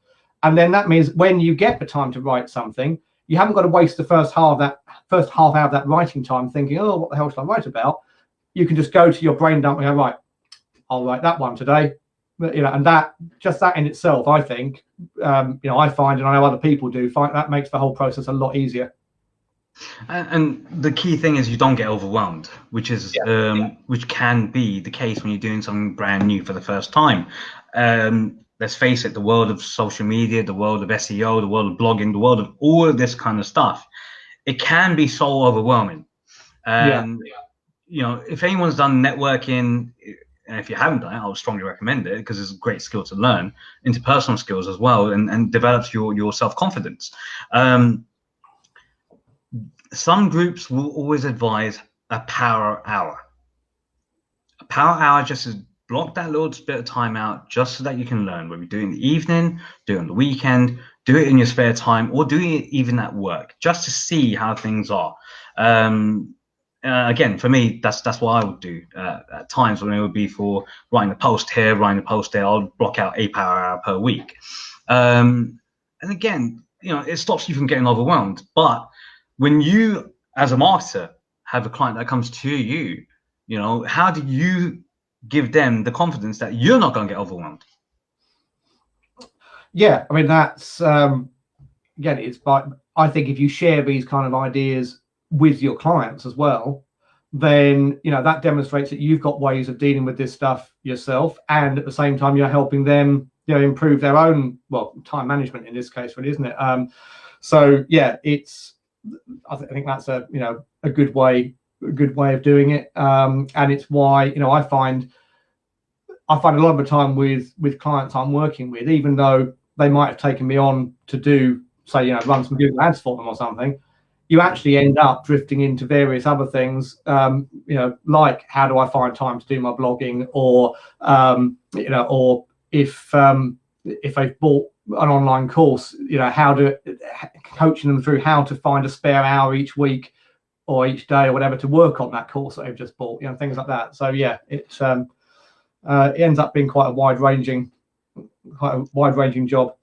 And then that means when you get the time to write something, you haven't got to waste the first half hour of that writing time thinking, oh, what the hell should I write about? You can just go to your brain dump and go, right, I'll write that one today. And that in itself, I think, I find, and I know other people do find, that makes the whole process a lot easier. And the key thing is you don't get overwhelmed, which can be the case when you're doing something brand new for the first time. Let's face it, the world of social media, the world of SEO, the world of blogging, the world of all of this kind of stuff, it can be so overwhelming. And if anyone's done networking, and if you haven't done it, I would strongly recommend it, because it's a great skill to learn, interpersonal skills as well, and develops your self-confidence. Some groups will always advise a power hour. A power hour just is block that little bit of time out just so that you can learn. Whether you do it in the evening, do it on the weekend, do it in your spare time, or do it even at work, just to see how things are. Again, for me, that's what I would do at times when it would be for writing a post here, writing a post there. I'll block out a power hour per week. And again, it stops you from getting overwhelmed. But when you, as a marketer, have a client that comes to you, how do you give them the confidence that you're not going to get overwhelmed? Yeah, I mean, that's again, I think if you share these kind of ideas with your clients as well, then that demonstrates that you've got ways of dealing with this stuff yourself, and at the same time you're helping them improve their own time management in this case, really, isn't it? So yeah, it's I think that's a good way of doing it, and it's why I find a lot of the time with clients I'm working with, even though they might have taken me on to do, say, run some Google ads for them or something, you actually end up drifting into various other things, like how do I find time to do my blogging, or or if they've bought an online course, coaching them through how to find a spare hour each week or each day or whatever to work on that course that they've just bought, things like that. So yeah, it ends up being quite a wide-ranging job.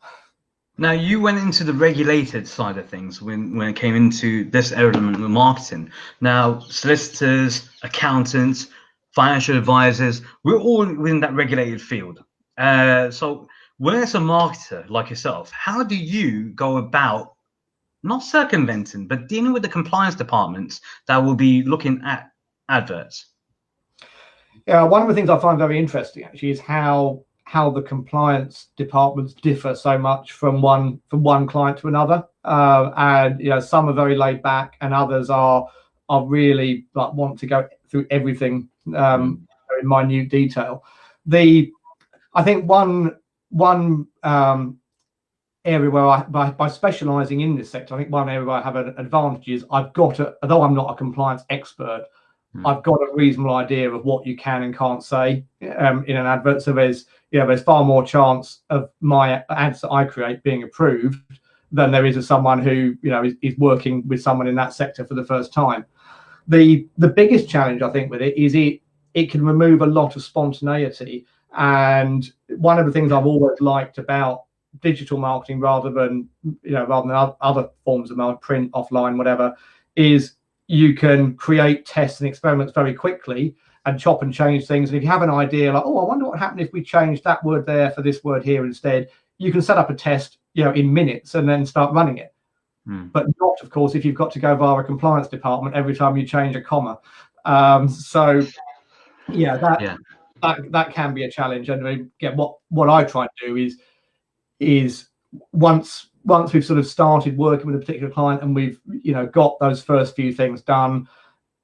Now, you went into the regulated side of things when it came into this element of marketing. Now, solicitors, accountants, financial advisors, we're all within that regulated field. So when it's a marketer like yourself, how do you go about not circumventing, but dealing with the compliance departments that will be looking at adverts? Yeah, one of the things I find very interesting actually is how the compliance departments differ so much from one client to another, and some are very laid back, and others are really want to go through everything in minute detail. I think one area where by specializing in this sector, I think one area where I have an advantage is although I'm not a compliance expert, I've got a reasonable idea of what you can and can't say in an advert. So there's far more chance of my ads that I create being approved than there is of someone who is working with someone in that sector for the first time. The biggest challenge I think with it is it can remove a lot of spontaneity. And one of the things I've always liked about digital marketing rather than other forms of marketing, print, offline, whatever, is you can create tests and experiments very quickly and chop and change things. And if you have an idea like, oh, I wonder what happened if we changed that word there for this word here instead, you can set up a test, in minutes and then start running it. But not, of course, if you've got to go via a compliance department every time you change a comma. So yeah, that can be a challenge. And again, what I try to do is once we've sort of started working with a particular client and we've got those first few things done,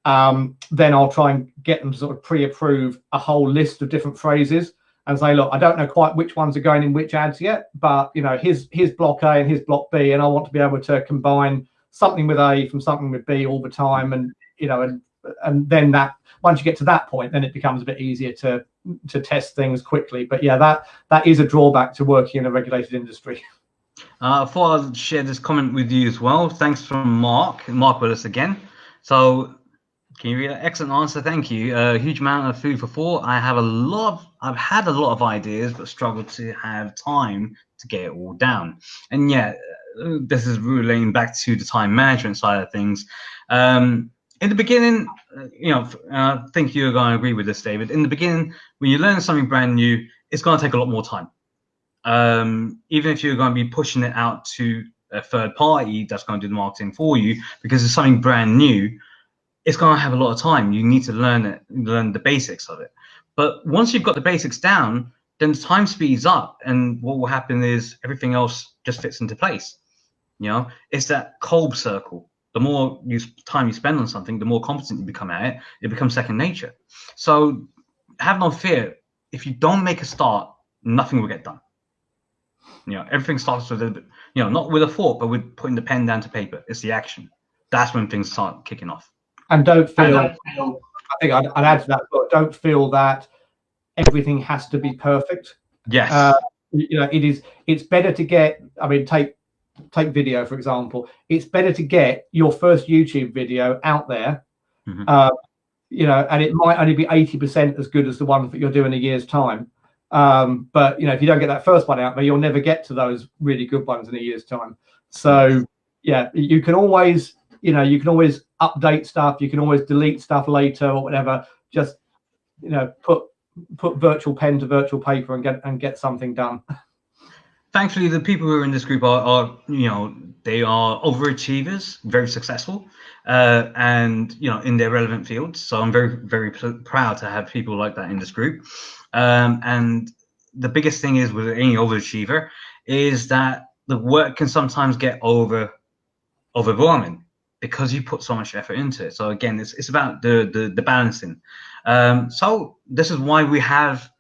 then I'll try and get them to sort of pre-approve a whole list of different phrases and say, look, I don't know quite which ones are going in which ads yet, but here's block A and here's block B, and I want to be able to combine something with A from something with B all the time, and and then that once you get to that point, then it becomes a bit easier to test things quickly. But yeah, that is a drawback to working in a regulated industry. I thought I'd share this comment with you as well. Thanks from Mark with us again. So can you read an excellent answer? Thank you. A huge amount of food for thought. I've had a lot of ideas, but struggled to have time to get it all down. And yeah, this is relating back to the time management side of things. In the beginning, I think you're going to agree with this, David. In the beginning, when you learn something brand new, it's going to take a lot more time. Even if you're going to be pushing it out to a third party that's going to do the marketing for you, because it's something brand new, it's going to have a lot of time. You need to learn the basics of it. But once you've got the basics down, then the time speeds up, and what will happen is everything else just fits into place. It's that Kolb circle. The more time you spend on something, the more competent you become at it. It becomes second nature. So have no fear. If you don't make a start, nothing will get done. Everything starts with not with a thought, but with putting the pen down to paper. It's the action. That's when things start kicking off. And don't feel. I think I'd add to that, but don't feel that everything has to be perfect. Yes. It's better to get. I mean, take video for example. It's better to get your first YouTube video out there, and it might only be 80% as good as the one that you're doing a year's time. But if you don't get that first one out there, you'll never get to those really good ones in a year's time. So yeah, you can always update stuff, you can always delete stuff later or whatever. Just put virtual pen to virtual paper and get something done. Thankfully, the people who are in this group are they are overachievers, very successful, and in their relevant fields. So I'm very, very proud to have people like that in this group. And the biggest thing is with any overachiever is that the work can sometimes get overwhelming. because you put so much effort into it. So again, it's about the balancing. So this is why we have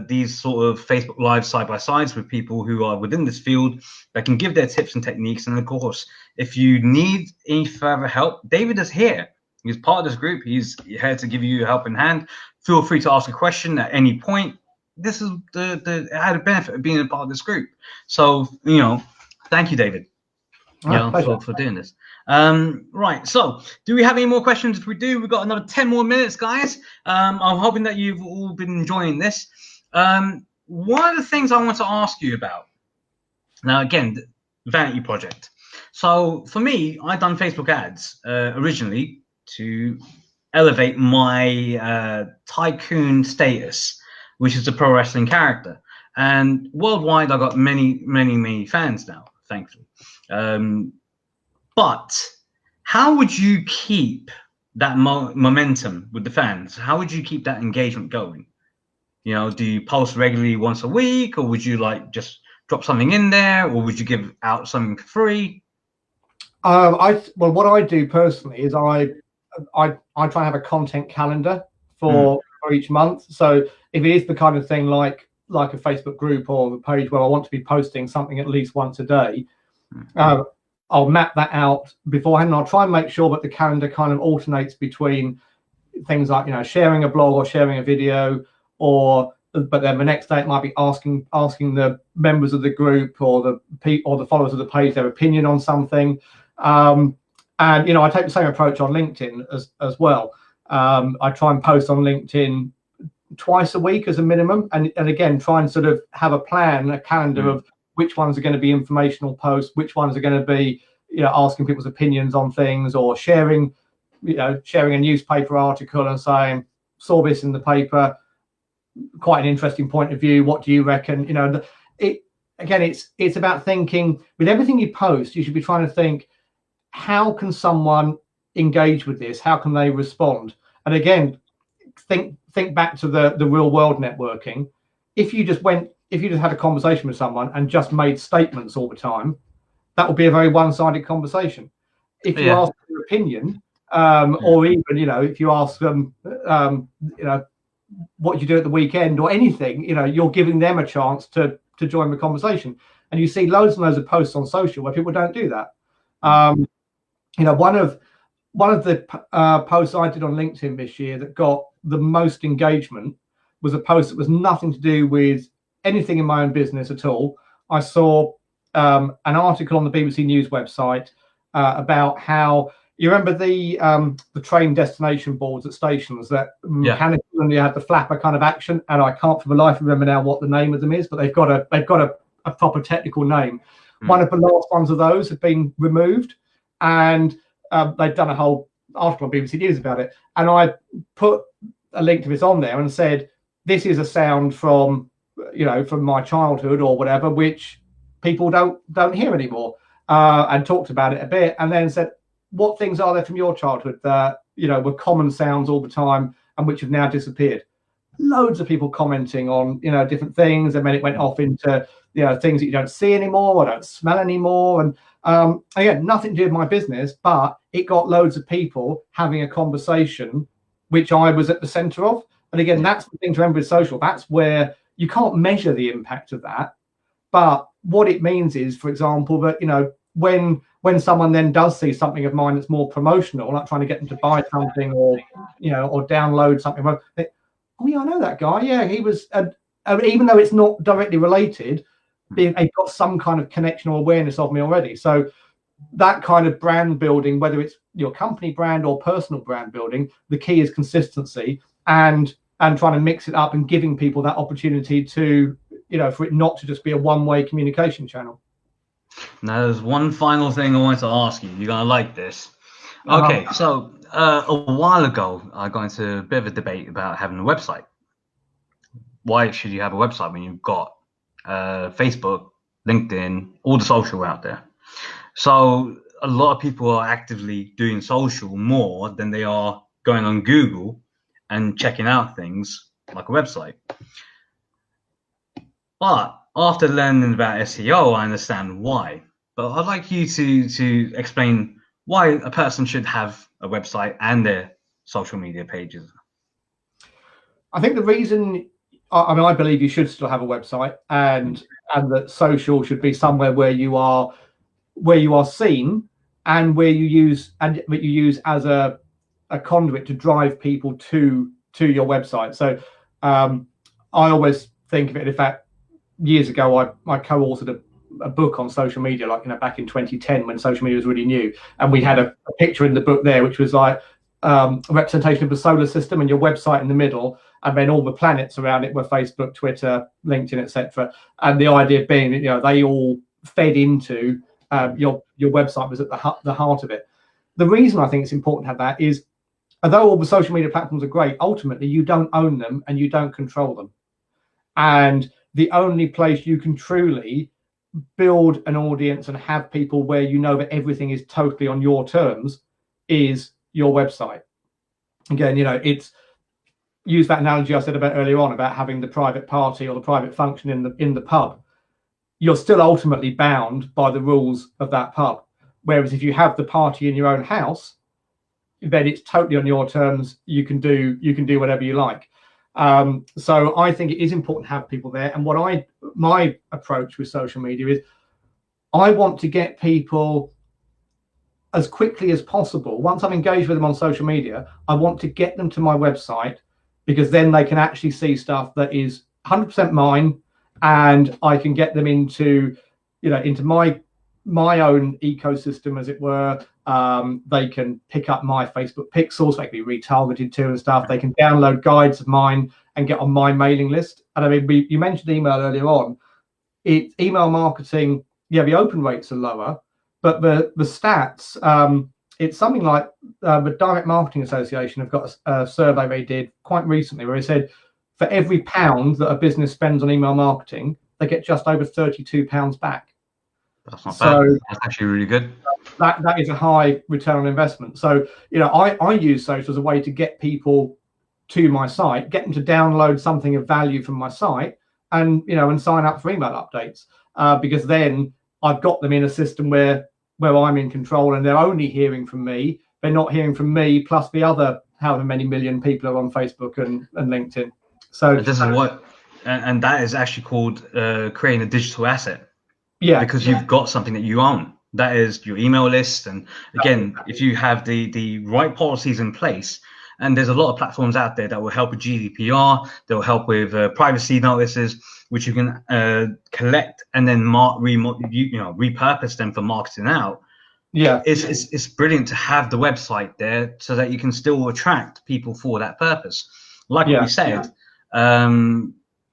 these sort of Facebook Live side-by-sides with people who are within this field that can give their tips and techniques. And of course, if you need any further help, David is here. He's part of this group. He's here to give you a helping hand. Feel free to ask a question at any point. This is the added benefit of being a part of this group. So, thank you, David, for doing this. Right, so do we have any more questions? If we do, we've got another 10 more minutes, guys. I'm hoping that you've all been enjoying this. One of the things I want to ask you about, now again, the vanity project. So for me, I've done Facebook ads originally to elevate my tycoon status, which is a pro wrestling character. And worldwide, I've got many fans now, thankfully. But how would you keep that momentum with the fans? How would you keep that engagement going? Do you post regularly once a week, or would you like just drop something in there, or would you give out something for free? Well, what I do personally is I try and have a content calendar for each month. So if it is the kind of thing like a Facebook group or a page where I want to be posting something at least once a day, I'll map that out beforehand, and I'll try and make sure that the calendar kind of alternates between things like sharing a blog or sharing a video, but then the next day it might be asking the members of the group or the followers of the page their opinion on something. And I take the same approach on LinkedIn as well. I try and post on LinkedIn twice a week as a minimum, and again try and sort of have a calendar of which ones are going to be informational posts, which ones are going to be asking people's opinions on things, or sharing a newspaper article and saying, saw this in the paper, quite an interesting point of view, what do you reckon? It's about thinking with everything you post, you should be trying to think, how can someone engage with this? How can they respond? And again, think back to the real world networking. If you just had a conversation with someone and just made statements all the time, that would be a very one-sided conversation. If you ask their opinion, or even if you ask them what you do at the weekend or anything, you're giving them a chance to join the conversation. And you see loads and loads of posts on social where people don't do that. One of the posts I did on LinkedIn this year that got the most engagement was a post that was nothing to do with anything in my own business at all. I saw an article on the BBC News website about how, you remember the train destination boards at stations that mechanical, and you had the flapper kind of action, and I can't for the life remember now what the name of them is, but they've got a proper technical name. One of the last ones of those have been removed, and they've done a whole article on BBC News about it, and I put a link to this on there and said, this is a sound from my childhood or whatever, which people don't hear anymore, and talked about it a bit, and then said, what things are there from your childhood that were common sounds all the time and which have now disappeared? Loads of people commenting on different things, and then it went off into things that you don't see anymore or don't smell anymore. And again, nothing to do with my business, but it got loads of people having a conversation which I was at the center of. And again, that's the thing to remember with social. That's where you can't measure the impact of that, but what it means is, for example, that when someone then does see something of mine that's more promotional, like trying to get them to buy something or download something, they, oh yeah, I know that guy. Yeah, he was, even though it's not directly related, they've got some kind of connection or awareness of me already. So that kind of brand building, whether it's your company brand or personal brand building, the key is consistency and trying to mix it up and giving people that opportunity to, for it not to just be a one-way communication channel. Now, there's one final thing I wanted to ask you. You're going to like this. Okay, so a while ago, I got into a bit of a debate about having a website. Why should you have a website when you've got Facebook, LinkedIn, all the social out there? So a lot of people are actively doing social more than they are going on Google and checking out things like a website. But after learning about SEO, I understand why. But I'd like you to explain why a person should have a website and their social media pages? I think the reason, I mean, I believe you should still have a website, and that social should be somewhere where you are seen, and where you use as a conduit to drive people to your website. So I always think of it. In fact, years ago, I co-authored a book on social media, like, back in 2010 when social media was really new, and we had a picture in the book there which was like a representation of the solar system and your website in the middle, and then all the planets around it were Facebook, Twitter, LinkedIn, etc. And the idea being that they all fed into your website, was at the heart of it. The reason I think it's important to have that is, although all the social media platforms are great, ultimately you don't own them and you don't control them. And the only place you can truly build an audience and have people where that everything is totally on your terms is your website. Again, it's, use that analogy I said about earlier on about having the private party or the private function in the pub. You're still ultimately bound by the rules of that pub. Whereas if you have the party in your own house, then it's totally on your terms. You can do whatever you like. So I think it is important to have people there. And my approach with social media is, I want to get people as quickly as possible. Once I've engaged with them on social media, I want to get them to my website, because then they can actually see stuff that is 100% mine, and I can get them into my own ecosystem, as it were. They can pick up my Facebook pixels, they can be retargeted to and stuff. They can download guides of mine and get on my mailing list. And I mean, you mentioned email earlier on. It's email marketing. Yeah, the open rates are lower, but the stats, it's something like the Direct Marketing Association have got a survey they did quite recently where they said for every £1 that a business spends on email marketing, they get just over £32 back. That's not bad. That's actually really good. That is a high return on investment. So, I use social as a way to get people to my site, get them to download something of value from my site, and sign up for email updates, because then I've got them in a system where I'm in control, and they're only hearing from me. They're not hearing from me plus the other however many million people are on Facebook and LinkedIn. So this is what, and that is actually called creating a digital asset. Yeah, because you've got something that you own. That is your email list. And again, if you have the right policies in place, and there's a lot of platforms out there that will help with GDPR, that will help with privacy notices, which you can collect and then repurpose them for marketing out. Yeah, it's brilliant to have the website there so that you can still attract people for that purpose. Like what we said.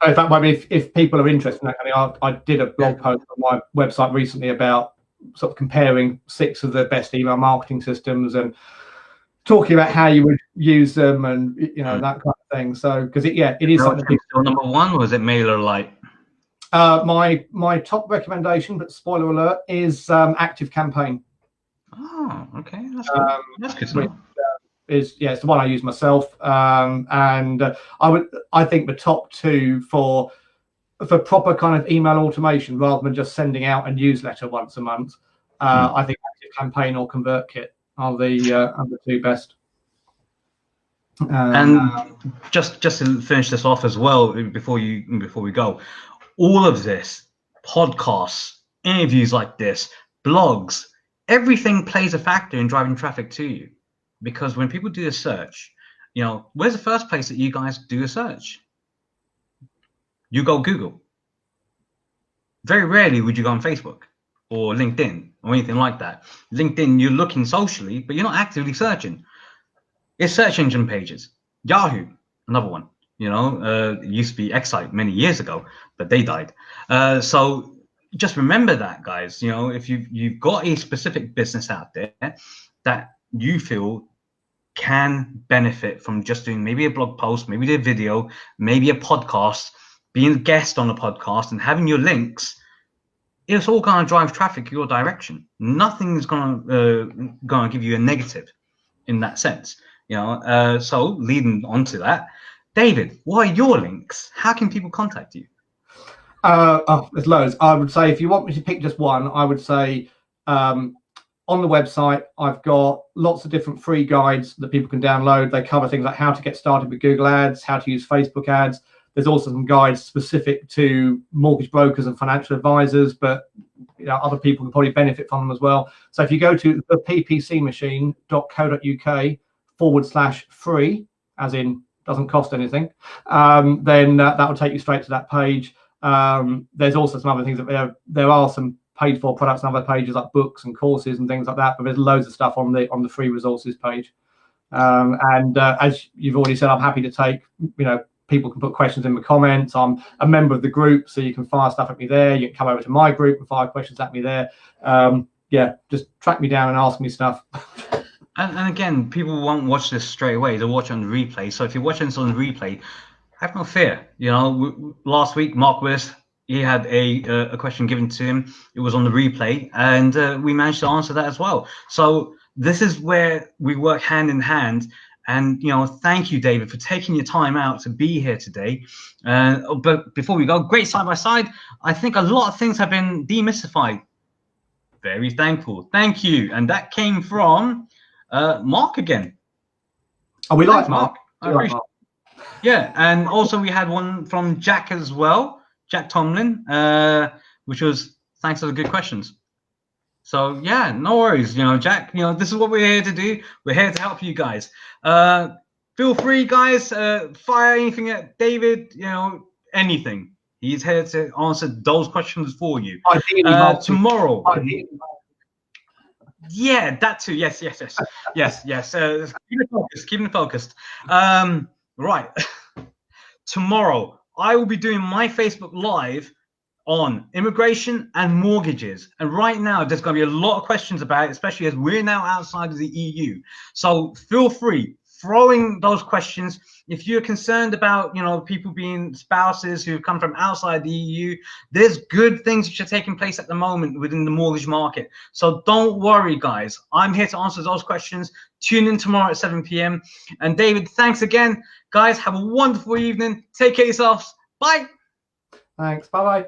In fact, I mean, if people are interested in that, I did a blog post on my website recently about sort of comparing 6 of the best email marketing systems and talking about how you would use them, and that kind of thing. So, because it is something. Still number 1, or is it MailerLite? My top recommendation, but spoiler alert, is Active Campaign. Oh, okay, that's good. That's good to know. It's the one I use myself, and I think the top 2 for proper kind of email automation rather than just sending out a newsletter once a month. I think Active Campaign or ConvertKit are the 2 best. And just to finish this off as well, before we go, all of this, podcasts, interviews like this, blogs, everything plays a factor in driving traffic to you. Because when people do a search, where's the first place that you guys do a search? You go Google. Very rarely would you go on Facebook or LinkedIn or anything like that. LinkedIn, you're looking socially, but you're not actively searching. It's search engine pages. Yahoo, another one. It used to be Excite many years ago, but they died. So just remember that, guys. If you've got a specific business out there that you feel can benefit from just doing maybe a blog post, maybe a video, maybe a podcast, being a guest on a podcast and having your links, it's all going to drive traffic your direction. Nothing is going to give you a negative in that sense. So leading on to that, David, what are your links? How can people contact you? There's loads. I would say if you want me to pick just one, I would say on the website, I've got lots of different free guides that people can download. They cover things like how to get started with Google Ads, how to use Facebook ads. There's also some guides specific to mortgage brokers and financial advisors, but other people can probably benefit from them as well. So if you go to theppcmachine.co.uk/free, as in doesn't cost anything, then that will take you straight to that page. There's also some other things that there are some paid for products on other pages like books and courses and things like that, but there's loads of stuff on the free resources page. As you've already said, I'm happy to take, people can put questions in the comments. I'm a member of the group, so you can fire stuff at me there. You can come over to my group and fire questions at me there. Just track me down and ask me stuff. And again, people won't watch this straight away. They'll watch on the replay. So if you're watching this on the replay, have no fear. Last week, Mark Willis, he had a question given to him. It was on the replay, and we managed to answer that as well. So this is where we work hand in hand. And thank you, David, for taking your time out to be here today. But before we go, great side by side. I think a lot of things have been demystified. Very thankful. Thank you. And that came from Mark again. Oh, we like Mark. Yeah, and also we had one from Jack as well, Jack Tomlin, which was thanks for the good questions. So yeah, no worries, Jack. This is what we're here to do. We're here to help you guys. Feel free, guys. Fire anything at David. Anything. He's here to answer those questions for you. Tomorrow. Yeah, that too. Yes. Keep it focused. Right. Tomorrow, I will be doing my Facebook Live on immigration and mortgages. And right now, there's going to be a lot of questions about it, especially as we're now outside of the EU. So feel free, throwing those questions. If you're concerned about, people being spouses who come from outside the EU, there's good things which are taking place at the moment within the mortgage market. So don't worry, guys. I'm here to answer those questions. Tune in tomorrow at 7 p.m. And David, thanks again. Guys, have a wonderful evening. Take care of yourselves. Bye. Thanks. Bye-bye.